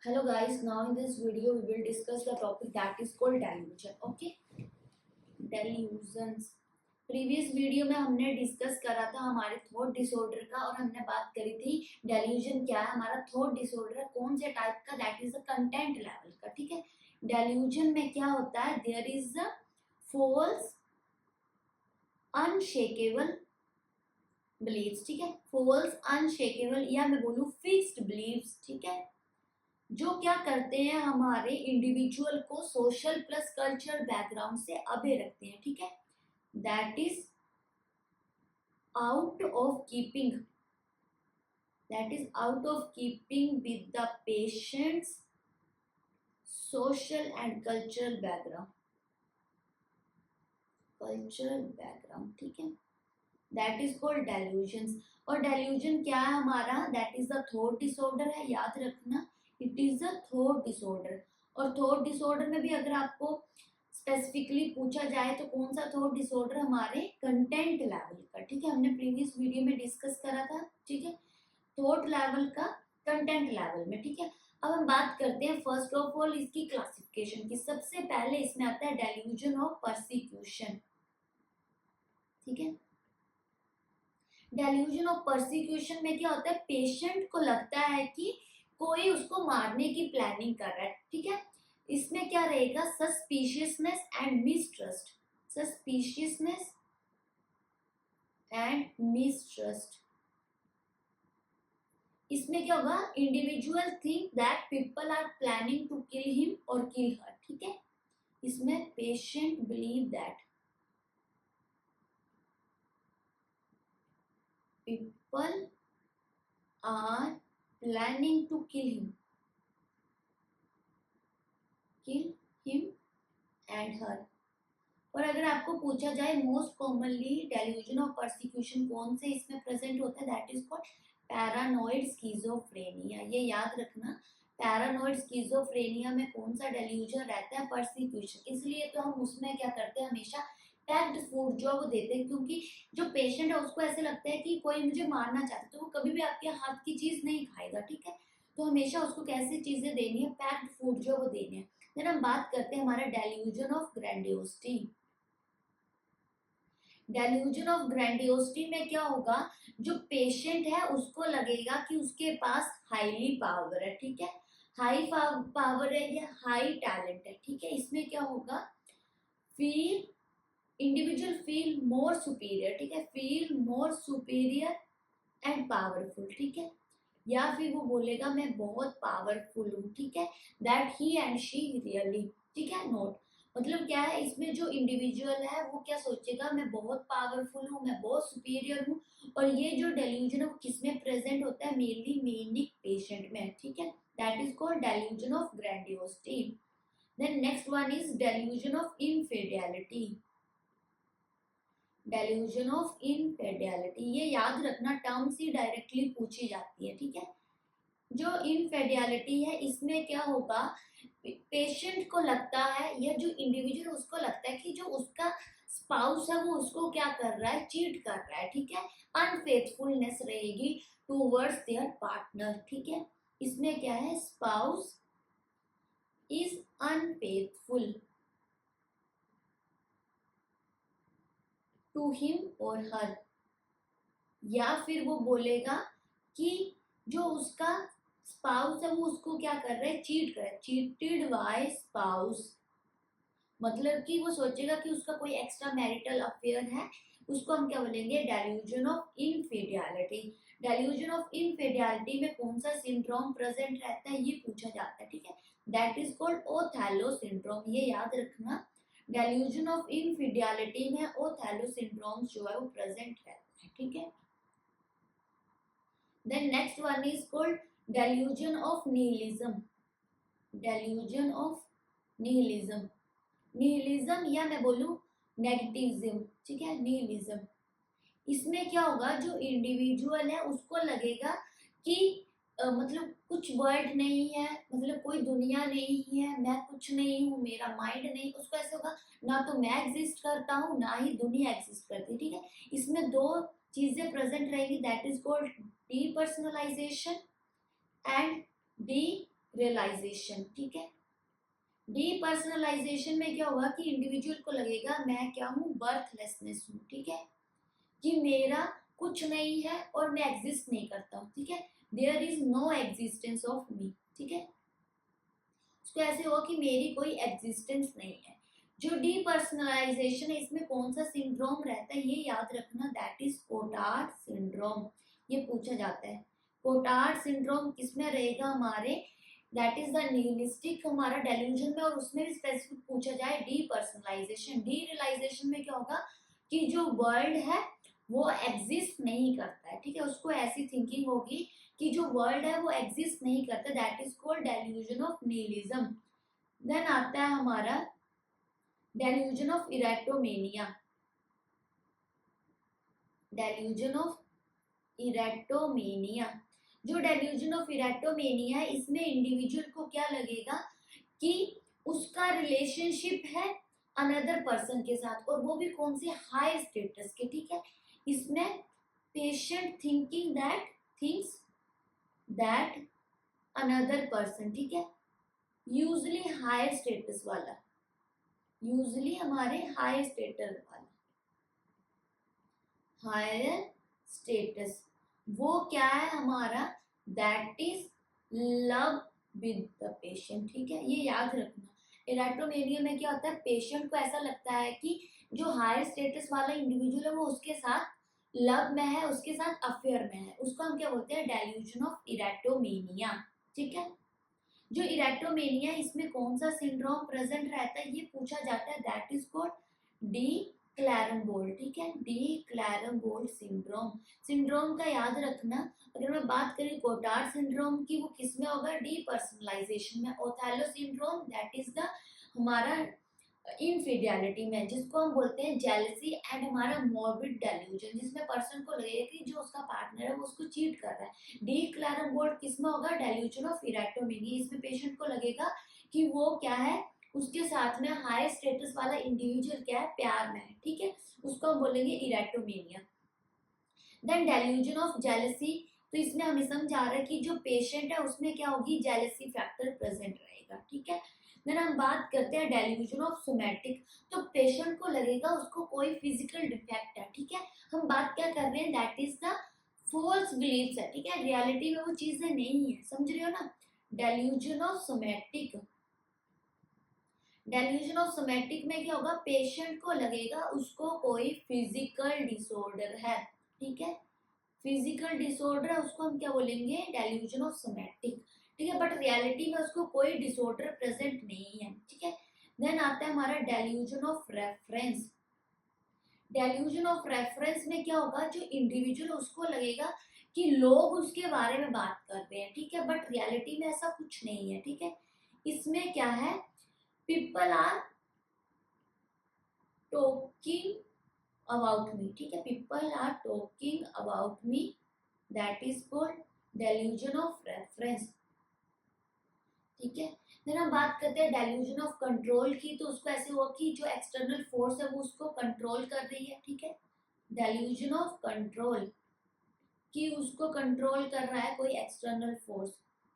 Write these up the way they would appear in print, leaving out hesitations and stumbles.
Hello guys, now in this video we will discuss the topic that is called delusion. Okay, delusions. Previous video में हमने discuss करा था हमारे thought disorder का और हमने बात करी थी डेल्यूजन क्या है, हमारा थॉट डिसऑर्डर कौन से टाइप का, that is the content level का. ठीक है, डेल्यूजन में क्या होता है, there is a false unshakeable beliefs. ठीक है, फॉल्स अनशेकेबल या मैं बोलूँ फिक्स्ड बिलीव्स. ठीक है, जो क्या करते हैं हमारे इंडिविजुअल को सोशल प्लस कल्चर बैकग्राउंड से अबे रखते हैं. ठीक है, that is out of keeping, that is out of keeping with the patients social and cultural background, cultural background. ठीक है, दैट इज कॉल्ड डेल्यूजन्स. और डेल्यूजन क्या है हमारा, that is the thought disorder है, याद रखना it is a thought disorder. और थॉट डिसऑर्डर में भी अगर आपको स्पेसिफिकली पूछा जाए तो कौन सा थॉट डिसऑर्डर हमारे कंटेंट लेवल का. ठीक है, हमने प्रीवियस वीडियो में डिस्कस करा था. ठीक है, थॉट लेवल का कंटेंट लेवल में. ठीक है, अब हम बात करते हैं फर्स्ट ऑफ ऑल इसकी क्लासिफिकेशन की. सबसे पहले इसमें आता है डेल्यूजन ऑफ परसिक्यूशन. ठीक है, डेल्यूजन ऑफ परसिक्यूशन में क्या होता है, पेशेंट को लगता है कि कोई उसको मारने की प्लानिंग कर रहा है. ठीक है, इसमें क्या रहेगा, suspiciousness and mistrust, suspiciousness and mistrust. इसमें क्या होगा, individual think that people are planning to kill him और किल हर. ठीक है, इसमें patient believe that people are planning to kill him and her. और अगर आपको पूछा जाए most commonly delusion of persecution कौन से इसमें प्रेजेंट होता है, that is called paranoid schizophrenia. ये याद रखना, पैरानोइड स्किज़ोफ्रेनिया में कौन सा डेल्यूजन रहता है, परसिक्यूशन. इसलिए तो हम उसमें क्या करते हैं, हमेशा पैक्ड फूड जो वो देते हैं, क्योंकि जो पेशेंट है उसको ऐसे लगता है कि कोई मुझे मारना चाहता है, तो वो कभी भी आपके हाथ की चीज नहीं खाएगा. ठीक है, तो हमेशा उसको कैसी चीजें देनी है, पैक्ड फूड जो वो देने हैं. देन हम बात करते हैं हमारा delusion of grandiosity. Delusion of grandiosity में क्या होगा, जो पेशेंट है उसको लगेगा कि उसके पास हाईली पावर है. ठीक है, हाई पावर है या हाई टैलेंट है. ठीक है, इसमें क्या होगा, feel individual feel more superior. ठीक है, feel more superior and powerful. ठीक है, या फिर वो बोलेगा मैं बहुत पावरफुल हूँ. ठीक है, that he and she really. ठीक है, नोट मतलब क्या है, इसमें जो इंडिविजुअल है वो क्या सोचेगा, मैं बहुत पावरफुल हूँ, मैं बहुत सुपीरियर हूँ. और ये जो डेल्यूजन है वो किसमें प्रेजेंट होता है, मेनली मेनिक पेशेंट में. ठीक है, that is called delusion of grandiosity. Then next one is delusion of infidelity. Delusion of infidelity, ये याद रखना, टर्म्स ही डायरेक्टली पूछी जाती है. ठीक है, जो इनफिडेलिटी है इसमें क्या होगा, पेशेंट को लगता है या जो इंडिविजुअल उसको लगता है कि जो उसका स्पाउस है वो उसको क्या कर रहा है, चीट कर रहा है. ठीक है, अनफेथफुलनेस रहेगी टूवर्ड्स देयर पार्टनर. ठीक है, इसमें क्या है, spouse is unfaithful to him और हर. या फिर वो बोलेगा कि जो उसका स्पाउस है वो उसको क्या कर रहा है, चीट कर रहा है, चीटेड बाय स्पाउस. मतलब कि वो सोचेगा कि उसका कोई एक्स्ट्रा मैरिटल अफेयर है, उसको हम क्या बोलेंगे, डेल्यूजन ऑफ इनफिडियलिटी. डेल्यूजन ऑफ इनफिडियलिटी में कौन सा सिंड्रोम प्रेजेंट रहता है ये पूछा जाता है. ठीक है, that is called Othello syndrome. ये याद रखना, डेल्यूजन ऑफ इनफिडियलिटी में ओथेलो सिंड्रोम जो है वो प्रेजेंट रहता है. ठीक है, then next one is called delusion of nihilism. delusion of nihilism, nihilism या मैं बोलूं नेगेटिविज्म. ठीक है, nihilism, इसमें क्या होगा, जो इंडिविजुअल है उसको लगेगा कि मतलब कुछ वर्ड नहीं है, मतलब कोई दुनिया नहीं है, मैं कुछ नहीं हूँ, मेरा माइंड नहीं. उसको ऐसे होगा, ना तो मैं एग्जिस्ट करता हूँ ना ही दुनिया एग्जिस्ट करती. ठीक है, इसमें दो चीजें प्रेजेंट रहेगी, that is called depersonalisation and derealisation, ठीक है। डीपर्सनलाइजेशन में क्या होगा कि इंडिविजुअल को लगेगा मैं क्या हूँ, बर्थलेसनेस हूँ, ठीक है, कि मेरा कुछ नहीं है और मैं एग्जिस्ट नहीं करता हूँ, ठीक है, there is no existence of me, ठीक है। उसको ऐसे होगा कि मेरी कोई एग्जिस्टेंस नहीं है। जो डीपर्सनलाइजेशन है इसमें कौन सा सिंड्रोम रहता है ये याद रखना, दैट इज कोटार्ड सिंड्रोम। ये पूछा जाता है कोटार्ड सिंड्रोम किसमें रहेगा हमारे, दैट इज द निहिलिस्टिक हमारा डेल्यूजन में, और उसमें भी स्पेसिफिक पूछा जाए डीपर्सनलाइजेशन। डीरियलाइजेशन में क्या होगा कि जो वर्ल्ड है वो एग्जिस्ट नहीं करता है, ठीक है, उसको ऐसी थिंकिंग होगी कि जो वर्ल्ड है वो एग्जिस्ट नहीं करता, that is called delusion of nihilism. Then आता है हमारा delusion of erotomania. Delusion of erotomania, जो डेल्यूजन ऑफ इरेटोमेनिया है इसमें इंडिविजुअल को क्या लगेगा कि उसका रिलेशनशिप है अनदर पर्सन के साथ, और वो भी कौन से, हाई स्टेटस के, ठीक है। इसमें patient thinking that things that another person, ठीक है, यूजली हायर स्टेटस वाला, यूजली हमारे हायर स्टेटस वाला, हायर स्टेटस, वो क्या है हमारा, that is love with the patient, ठीक है, ये याद रखना। इरेटोमेनिया में क्या होता है, पेशेंट को ऐसा लगता है कि जो हायर स्टेटस वाला इंडिविजुअल है वो उसके साथ लव में है, उसके साथ अफेयर में है, उसको हम क्या बोलते हैं, डेल्यूजन ऑफ इरेटोमेनिया, ठीक है। जो इरेटोमेनिया इसमें कौन सा सिंड्रोम प्रेजेंट रहता है ये पूछा जाता है, दैट इज कॉल्ड डी क्लैरमबोल्ड, ठीक है, डी क्लैरमबोल्ड सिंड्रोम। सिंड्रोम का याद रखना, अगर मैं बात करें कोटार्ड सिंड्रोम की, वो किसमें होगा, डीपर्सनलाइजेशन में। Othello syndrome that is the हमारा इनफिडियलिटी में, जिसको हम बोलते हैं जेलसी एंड हमारा मॉर्बिड डेल्यूजन, जिसमें पर्सन को लगेगा कि जो उसका पार्टनर है वो उसको चीट कर रहा है। डी क्लैरमबोल्ड किसमें होगा, डेल्यूजन ऑफ इरेटोमेनिया, इसमें पेशेंट को लगेगा कि वो क्या है, उसके साथ में हाई स्टेटस वाला इंडिविजुअल क्या है, प्यार में है, ठीक है, उसको हम बोलेंगे इरेटोमेनिया। देन डेल्यूजन ऑफ जेलसी, तो इसमें हमें समझा रहा है कि जो पेशेंट है उसमें क्या होगी, जेलसी फैक्टर प्रेजेंट रहेगा, ठीक है। देन हम बात करते हैं डेल्यूजन ऑफ सोमैटिक, तो पेशेंट को लगेगा उसको कोई फिजिकल डिफेक्ट है, ठीक है, हम बात क्या कर रहे हैं, that is the false beliefs है, ठीक है, रियलिटी में वो चीजें नहीं है, समझ रहे हो ना। Delusion of somatic, delusion of somatic में क्या होगा, पेशेंट को लगेगा उसको कोई फिजिकल डिसऑर्डर है, ठीक है, फिजिकल डिसऑर्डर है, उसको हम क्या बोलेंगे, डेल्यूजन ऑफ सोमैटिक, ठीक है, बट रियलिटी में उसको कोई डिसऑर्डर प्रेजेंट नहीं है, ठीक है। देन आता है हमारा delusion of reference. Delusion of reference में क्या होगा, जो इंडिविजुअल उसको लगेगा कि लोग उसके बारे में बात कर रहे हैं, ठीक है, बट रियलिटी में ऐसा कुछ नहीं है, ठीक है। इसमें क्या है, people are talking about me, ठीक है, people are talking about me, that is called delusion of reference, ठीक है। फिर हम बात करते हैं डेल्यूजन ऑफ कंट्रोल की, तो उसको ऐसे हुआ कि जो एक्सटर्नल फोर्स है वो उसको कंट्रोल कर रही है, ठीक है, डेल्यूजन ऑफ कंट्रोल, कि उसको कंट्रोल कर रहा है कोई एक्सटर्नल फोर्स,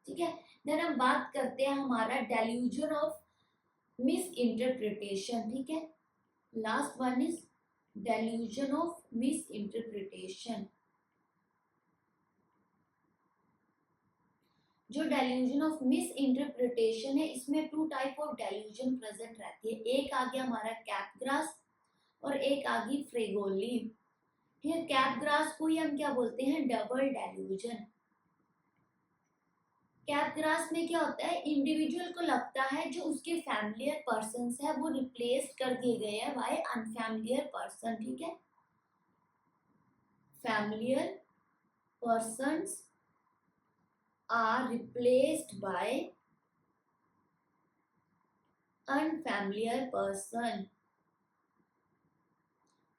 ठीक है। देन हम बात करते हैं हमारा डेल्यूजन ऑफ मिस इंटरप्रिटेशन, ठीक है, last one is delusion of misinterpretation. जो डेल्यूजन ऑफ मिस इंटरप्रिटेशन है इसमें two type of delusion present रहती है, एक आ गया हमारा कैपग्रास और एक आ गई फ्रेगोली, ठीक है। कैपग्रास को ही हम क्या बोलते हैं, डबल डेल्यूजन। कैपग्रास में क्या होता है, इंडिविजुअल को लगता है जो उसके फैमिलियर पर्सन है वो रिप्लेस कर दिए गए हैं बाय अनफैमिलियर पर्सन, ठीक है, familiar persons are replaced by unfamiliar person,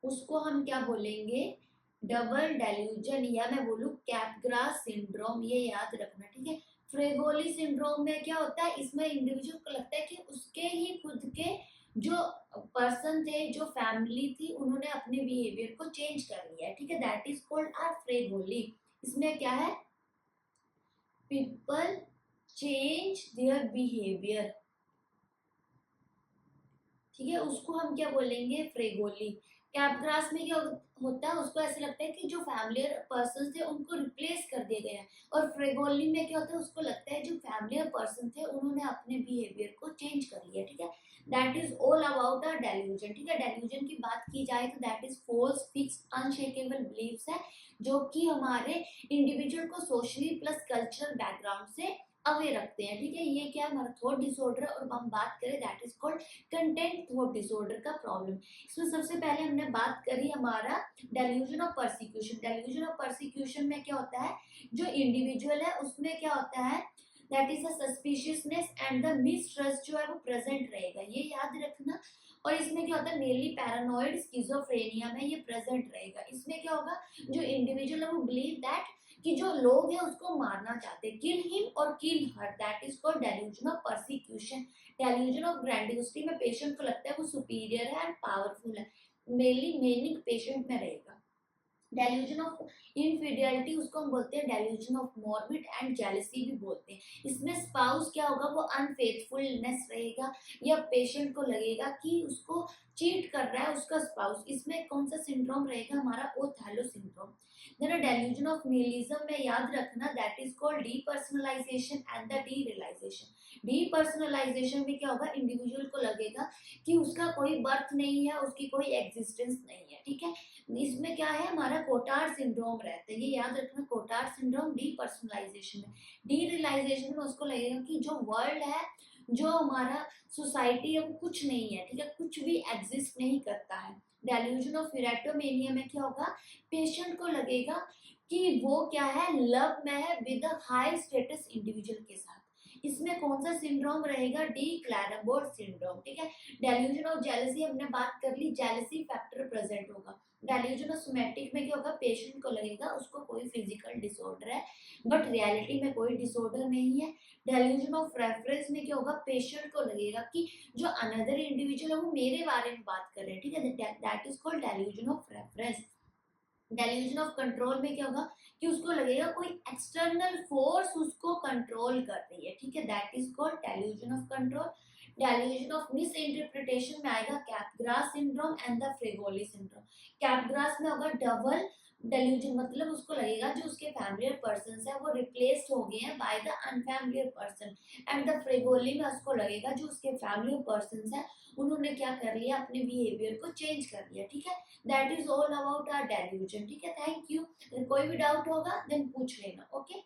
उसको हम क्या बोलेंगे, डबल डेल्यूजन, या मैं बोलूं कैपग्रास सिंड्रोम, ये याद रखना, ठीक है। फ्रेगोली सिंड्रोम में क्या होता है, इसमें इंडिविजुअल को लगता है कि उसके ही खुद के जो पर्सन थे, जो फैमिली थी, उन्होंने अपने बिहेवियर को चेंज कर लिया है, ठीक है, दैट इज कॉल्ड आर फ्रेगोली। इसमें क्या है, people चेंज देयर बिहेवियर, ठीक है, उसको हम क्या बोलेंगे, फ्रेगोली। कैपग्रास में क्या होता है, उसको ऐसे लगता है कि जो फैमिलियर पर्सन थे उनको रिप्लेस कर दिया गया है, और फ्रेगोली में क्या होता है, उसको लगता है जो फैमिलियर पर्सन थे उन्होंने अपने बिहेवियर को चेंज कर लिया, ठीक है। That is all about a delusion, ठीक है। डेल्यूजन की बात की जाए तो that is false fix unshakeable beliefs है, जो कि हमारे इंडिविजुअल को सोशली प्लस कल्चरल बैकग्राउंड से अवे रखते हैं, ठीक है। ये क्या है, हमारा थॉट डिसऑर्डर, और हम बात करें that is called content thought disorder का प्रॉब्लम। इसमें सबसे पहले हमने बात करी हमारा delusion of persecution. Delusion of persecution में क्या होता है, जो इंडिविजुअल है उसमें क्या होता है, that is a suspiciousness and the mistrust जो है वो प्रेजेंट रहेगा, ये याद रखना। और इसमें क्या होता है, मेनली पैरानॉइड स्किज़ोफ्रेनिया में ये प्रेजेंट रहेगा। इसमें क्या होगा, जो इंडिविजुअल है वो बिलीव दैट कि जो लोग हैं उसको मारना चाहते हैं, किल हिम और kill her, that is called delusion of persecution. Delusion of grandiosity में पेशेंट को लगता है वो सुपीरियर है एंड पावरफुल है, मेनली मेनिक पेशेंट में रहेगा। डेल्यूजन ऑफ इनफिडियलिटी उसको हम बोलते हैं delusion of morbid and jealousy भी बोलते हैं। इसमें स्पाउस क्या होगा, वो अनफेथफुलनेस रहेगा, या पेशेंट को लगेगा कि उसको चीट कर रहा है उसका स्पाउस। इसमें कौन सा सिंड्रोम रहेगा, हमारा Othello syndrome. Then delusion of nihilism में याद रखना that is called depersonalisation and the derealisation. Depersonalisation में क्या होगा, इंडिविजुअल को लगेगा कि उसका कोई बर्थ नहीं है, उसकी कोई एग्जिस्टेंस नहीं है, ठीक है। इसमें क्या है, हमारा कोटार सिंड्रोम रहता है, ये याद रखना, कोटार सिंड्रोम डीपर्सनलाइजेशन में। डीरियलाइजेशन में उसको लगेगा कि जो वर्ल्ड है, जो हमारा सोसाइटी है वो कुछ नहीं है, ठीक है, कुछ भी एग्जिस्ट नहीं करता है। डेल्यूजन ऑफ फिरेटोमेनिया में क्या होगा, पेशेंट को लगेगा कि वो क्या है, लव में है with a high status individual के साथ। इसमें कौन सा सिंड्रोम रहेगा, डी क्लैरमबर्ट सिंड्रोम, ठीक है। डेल्यूजन ऑफ जेलसी हमने बात कर ली, जेलसी फैक्टर प्रेजेंट होगा। डेल्यूजन ऑफ सोमैटिक में क्या होगा, पेशेंट को लगेगा उसको कोई फिजिकल डिसऑर्डर है, बट रियलिटी में कोई डिसऑर्डर नहीं है। डेल्यूजन ऑफ रेफरेंस में क्या होगा, पेशेंट को लगेगा कि जो अनदर इंडिविजुअल है वो मेरे बारे में बात कर रहे हैं, ठीक है, that is called delusion of reference. Delusion of control में क्या होगा, कि उसको लगेगा कोई एक्सटर्नल फोर्स उसको कंट्रोल कर रही है, ठीक है, that is called delusion of control. Delusion of miss interpretation में आएगा कैपग्रास सिंड्रोम एंड द फ्रेगोली सिंड्रोम। कैपग्रास में होगा डबल डेल्यूजन, मतलब उसको लगेगा जो उसके फैमिलियर पर्सन है वो रिप्लेस्ड हो गए हैं by the unfamiliar person. And the Fregoli में उसको लगेगा जो उसके फैमिलियर पर्सन है उन्होंने क्या कर लिया, अपने बिहेवियर को चेंज कर लिया, ठीक है। That is all about our delusion, ठीक है। Thank you. अगर कोई भी डाउट होगा देन पूछ लेना, ओके।